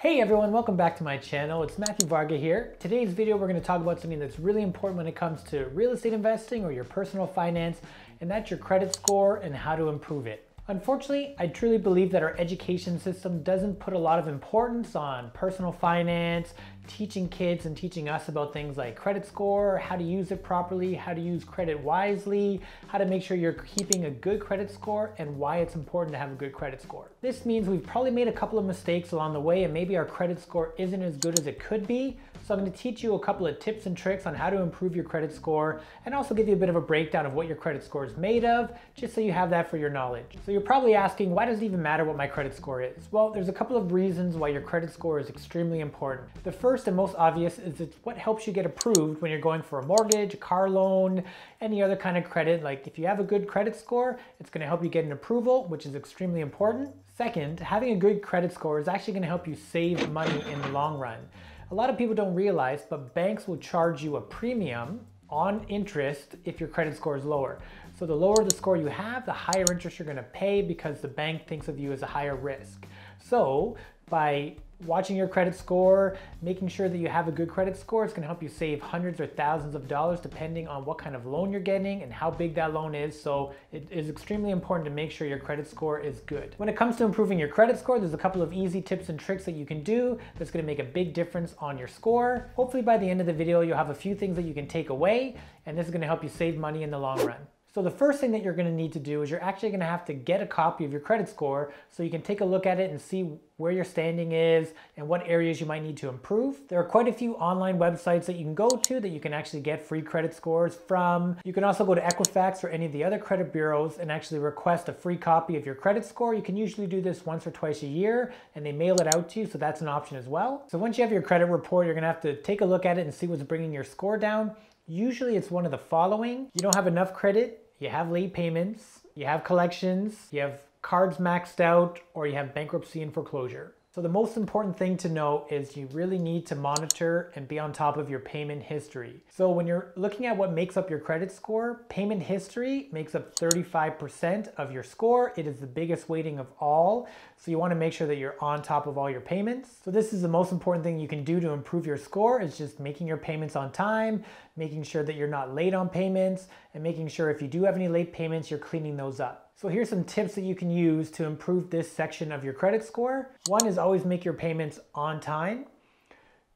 Hey everyone, welcome back to my channel. It's Matthew Varga here. Today's video we're going to talk about something that's really important when it comes to real estate investing or your personal finance, and that's your credit score and how to improve it. Unfortunately, I truly believe that our education system doesn't put a lot of importance on personal finance, teaching kids and teaching us about things like credit score, how to use it properly, how to use credit wisely, how to make sure you're keeping a good credit score, and why it's important to have a good credit score. This means we've probably made a couple of mistakes along the way and maybe our credit score isn't as good as it could be. So I'm going to teach you a couple of tips and tricks on how to improve your credit score and also give you a bit of a breakdown of what your credit score is made of, just so you have that for your knowledge. So you're probably asking, why does it even matter what my credit score is? Well, there's a couple of reasons why your credit score is extremely important. The first and most obvious is it's what helps you get approved when you're going for a mortgage, a car loan, any other kind of credit. Like if you have a good credit score, it's going to help you get an approval, which is extremely important. Second, having a good credit score is actually going to help you save money in the long run. A lot of people don't realize, but banks will charge you a premium on interest if your credit score is lower. So the lower the score you have, the higher interest you're going to pay because the bank thinks of you as a higher risk. So by watching your credit score, making sure that you have a good credit score, it's going to help you save hundreds or thousands of dollars depending on what kind of loan you're getting and how big that loan is. So it is extremely important to make sure your credit score is good. When it comes to improving your credit score, there's a couple of easy tips and tricks that you can do that's going to make a big difference on your score. Hopefully by the end of the video, you'll have a few things that you can take away, and this is going to help you save money in the long run. So the first thing that you're going to need to do is you're actually going to have to get a copy of your credit score so you can take a look at it and see where your standing is and what areas you might need to improve. There are quite a few online websites that you can go to that you can actually get free credit scores from. You can also go to Equifax or any of the other credit bureaus and actually request a free copy of your credit score. You can usually do this once or twice a year and they mail it out to you, so that's an option as well. So once you have your credit report, you're going to have to take a look at it and see what's bringing your score down. Usually it's one of the following. You don't have enough credit, you have late payments, you have collections, you have cards maxed out, or you have bankruptcy and foreclosure. So the most important thing to know is you really need to monitor and be on top of your payment history. So when you're looking at what makes up your credit score, payment history makes up 35% of your score. It is the biggest weighting of all. So you want to make sure that you're on top of all your payments. So this is the most important thing you can do to improve your score, is just making your payments on time, making sure that you're not late on payments, and making sure if you do have any late payments, you're cleaning those up. So here's some tips that you can use to improve this section of your credit score. One is always make your payments on time.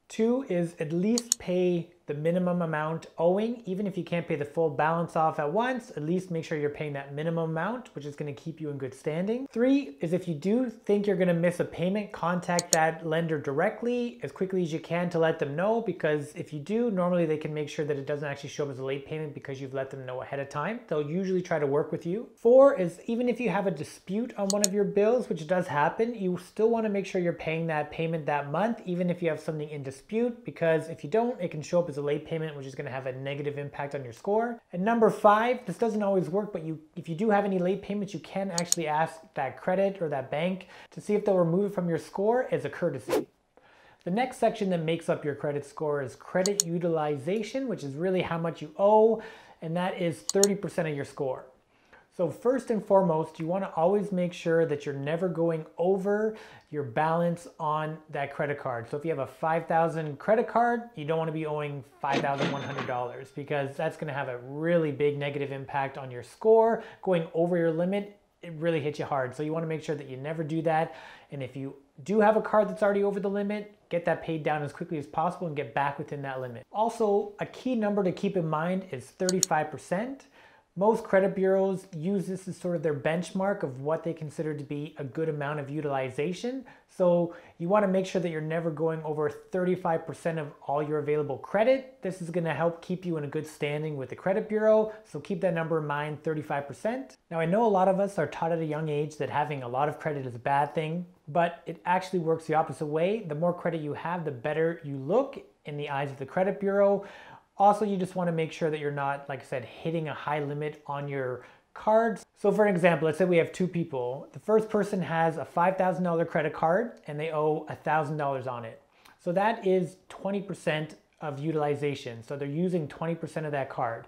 Two is at least pay the minimum amount owing. Even if you can't pay the full balance off at once, at least make sure you're paying that minimum amount, which is going to keep you in good standing. Three is if you do think you're going to miss a payment, contact that lender directly as quickly as you can to let them know, because if you do, normally they can make sure that it doesn't actually show up as a late payment because you've let them know ahead of time. They'll usually try to work with you. Four is even if you have a dispute on one of your bills, which does happen, you still want to make sure you're paying that payment that month, even if you have something in dispute, because if you don't, it can show up as a late payment, which is going to have a negative impact on your score. And number five, this doesn't always work, but if you do have any late payments, you can actually ask that credit or that bank to see if they'll remove it from your score as a courtesy. The next section that makes up your credit score is credit utilization, which is really how much you owe, and that is 30% of your score. So first and foremost, you want to always make sure that you're never going over your balance on that credit card. So if you have a $5,000 credit card, you don't want to be owing $5,100 because that's going to have a really big negative impact on your score. Going over your limit, it really hits you hard. So you want to make sure that you never do that. And if you do have a card that's already over the limit, get that paid down as quickly as possible and get back within that limit. Also, a key number to keep in mind is 35%. Most credit bureaus use this as sort of their benchmark of what they consider to be a good amount of utilization. So you want to make sure that you're never going over 35% of all your available credit. This is going to help keep you in a good standing with the credit bureau. So keep that number in mind, 35%. Now I know a lot of us are taught at a young age that having a lot of credit is a bad thing, but it actually works the opposite way. The more credit you have, the better you look in the eyes of the credit bureau. Also, you just want to make sure that you're not, like I said, hitting a high limit on your cards. So for an example, let's say we have two people. The first person has a $5,000 credit card and they owe $1,000 on it. So that is 20% of utilization. So they're using 20% of that card.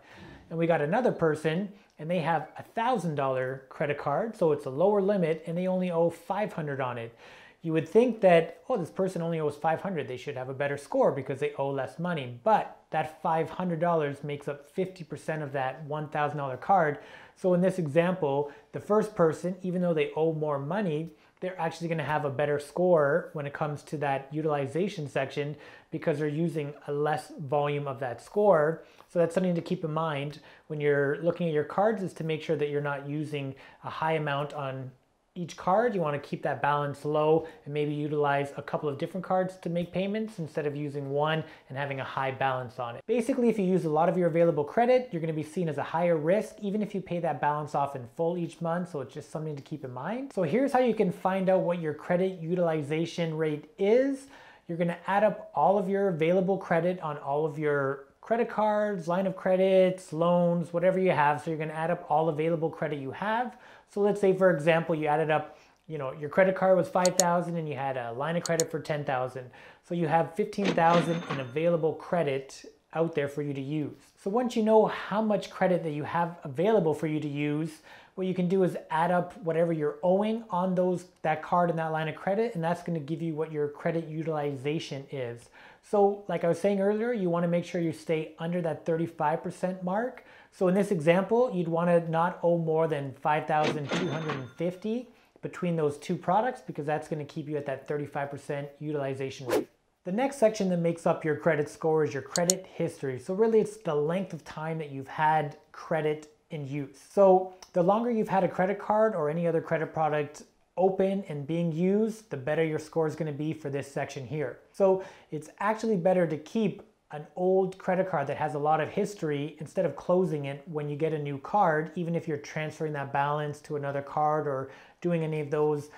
And we got another person and they have a $1,000 credit card. So it's a lower limit and they only owe $500 on it. You would think that, oh, this person only owes 500, they should have a better score because they owe less money. But that $500 makes up 50% of that $1,000 card. So in this example, the first person, even though they owe more money, they're actually going to have a better score when it comes to that utilization section because they're using a less volume of that score. So that's something to keep in mind when you're looking at your cards, is to make sure that you're not using a high amount on each card. You want to keep that balance low and maybe utilize a couple of different cards to make payments instead of using one and having a high balance on it. Basically, if you use a lot of your available credit, you're going to be seen as a higher risk, even if you pay that balance off in full each month. So it's just something to keep in mind. So here's how you can find out what your credit utilization rate is. You're going to add up all of your available credit on all of your credit cards, line of credits, loans, whatever you have. So you're going to add up all available credit you have. So let's say, for example, you added up, your credit card was $5,000 and you had a line of credit for $10,000. So you have $15,000 in available credit out there for you to use. So once you know how much credit that you have available for you to use, what you can do is add up whatever you're owing on that card and that line of credit, and that's going to give you what your credit utilization is. So like I was saying earlier, you want to make sure you stay under that 35% mark. So in this example, you'd want to not owe more than $5,250 between those two products, because that's going to keep you at that 35% utilization rate. The next section that makes up your credit score is your credit history. So really it's the length of time that you've had credit in use. So the longer you've had a credit card or any other credit product open and being used, the better your score is going to be for this section here. So it's actually better to keep an old credit card that has a lot of history instead of closing it when you get a new card, even if you're transferring that balance to another card or doing any of those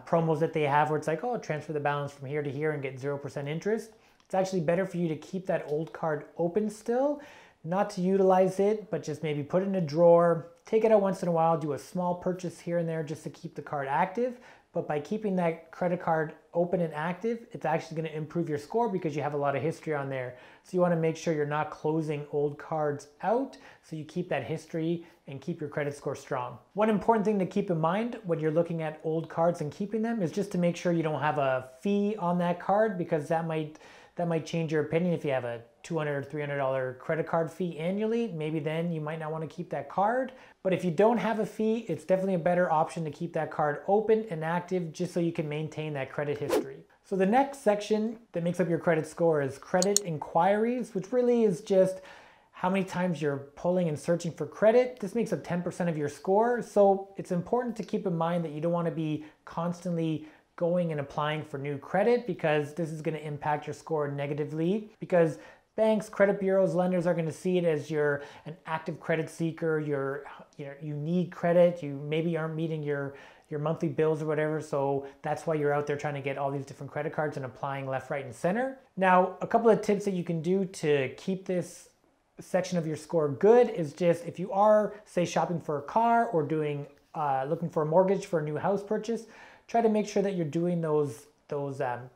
promos that they have where it's like, oh, transfer the balance from here to here and get 0% interest. It's actually better for you to keep that old card open still, not to utilize it, but just maybe put it in a drawer, take it out once in a while, do a small purchase here and there just to keep the card active. But by keeping that credit card open and active, it's actually going to improve your score because you have a lot of history on there. So you want to make sure you're not closing old cards out, so you keep that history and keep your credit score strong. One important thing to keep in mind when you're looking at old cards and keeping them is just to make sure you don't have a fee on that card, because that might change your opinion. If you have a $200 or $300 credit card fee annually, maybe then you might not want to keep that card. But if you don't have a fee, it's definitely a better option to keep that card open and active just so you can maintain that credit history. So the next section that makes up your credit score is credit inquiries, which really is just how many times you're pulling and searching for credit. This makes up 10% of your score. So it's important to keep in mind that you don't want to be constantly going and applying for new credit, because this is going to impact your score negatively, because banks, credit bureaus, lenders are going to see it as you're an active credit seeker, you need credit, you maybe aren't meeting your monthly bills or whatever, so that's why you're out there trying to get all these different credit cards and applying left, right, and center. Now, a couple of tips that you can do to keep this section of your score good is just, if you are, say, shopping for a car or doing looking for a mortgage for a new house purchase, try to make sure that you're doing those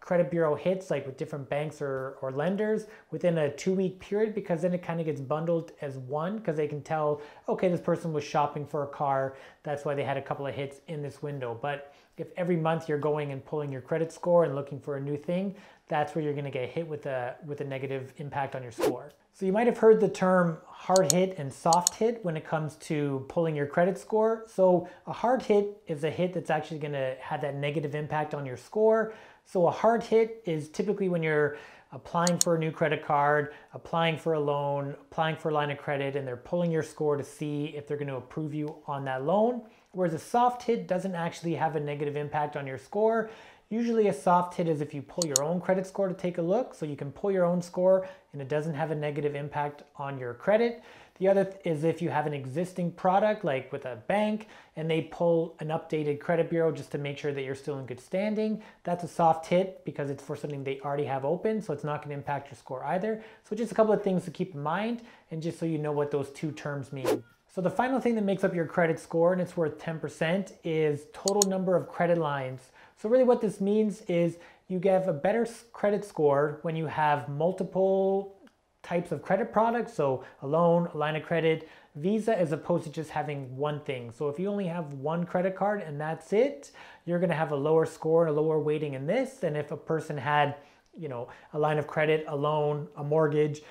credit bureau hits, like with different banks or lenders, within a 2-week period, because then it kind of gets bundled as one, because they can tell, okay, this person was shopping for a car, that's why they had a couple of hits in this window. But if every month you're going and pulling your credit score and looking for a new thing, that's where you're going to get hit with a negative impact on your score. So you might have heard the term hard hit and soft hit when it comes to pulling your credit score. So a hard hit is a hit that's actually going to have that negative impact on your score. So a hard hit is typically when you're applying for a new credit card, applying for a loan, applying for a line of credit, and they're pulling your score to see if they're going to approve you on that loan. Whereas a soft hit doesn't actually have a negative impact on your score. Usually a soft hit is if you pull your own credit score to take a look, so you can pull your own score and it doesn't have a negative impact on your credit. The other is if you have an existing product, like with a bank, and they pull an updated credit bureau just to make sure that you're still in good standing. That's a soft hit because it's for something they already have open, so it's not going to impact your score either. So just a couple of things to keep in mind, and just so you know what those two terms mean. So the final thing that makes up your credit score, and it's worth 10%, is total number of credit lines. So really what this means is you get a better credit score when you have multiple types of credit products, so a loan, a line of credit, Visa as opposed to just having one thing. So if you only have one credit card and that's it, you're gonna have a lower score and a lower weighting in this than if a person had, you know, a line of credit, a loan, a mortgage,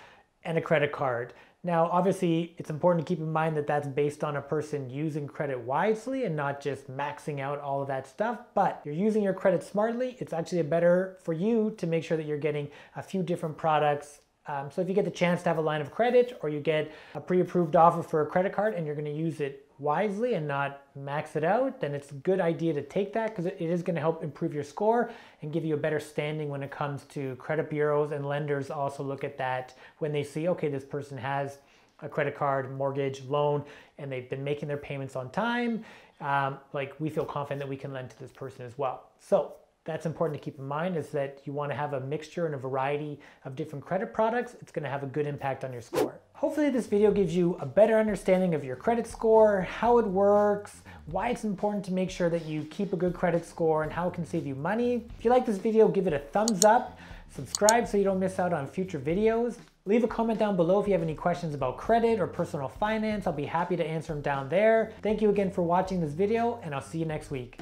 and a credit card. Now, obviously, it's important to keep in mind that that's based on a person using credit wisely and not just maxing out all of that stuff, but you're using your credit smartly. It's actually better for you to make sure that you're getting a few different products. So if you get the chance to have a line of credit or you get a pre-approved offer for a credit card and you're gonna use it wisely and not max it out, then it's a good idea to take that because it is going to help improve your score and give you a better standing when it comes to credit bureaus, and lenders also look at that when they see, okay, this person has a credit card, mortgage, loan, and they've been making their payments on time. Like, we feel confident that we can lend to this person as well. So that's important to keep in mind, is that you want to have a mixture and a variety of different credit products. It's going to have a good impact on your score. Hopefully this video gives you a better understanding of your credit score, how it works, why it's important to make sure that you keep a good credit score, and how it can save you money. If you like this video, give it a thumbs up, subscribe so you don't miss out on future videos. Leave a comment down below if you have any questions about credit or personal finance. I'll be happy to answer them down there. Thank you again for watching this video, and I'll see you next week.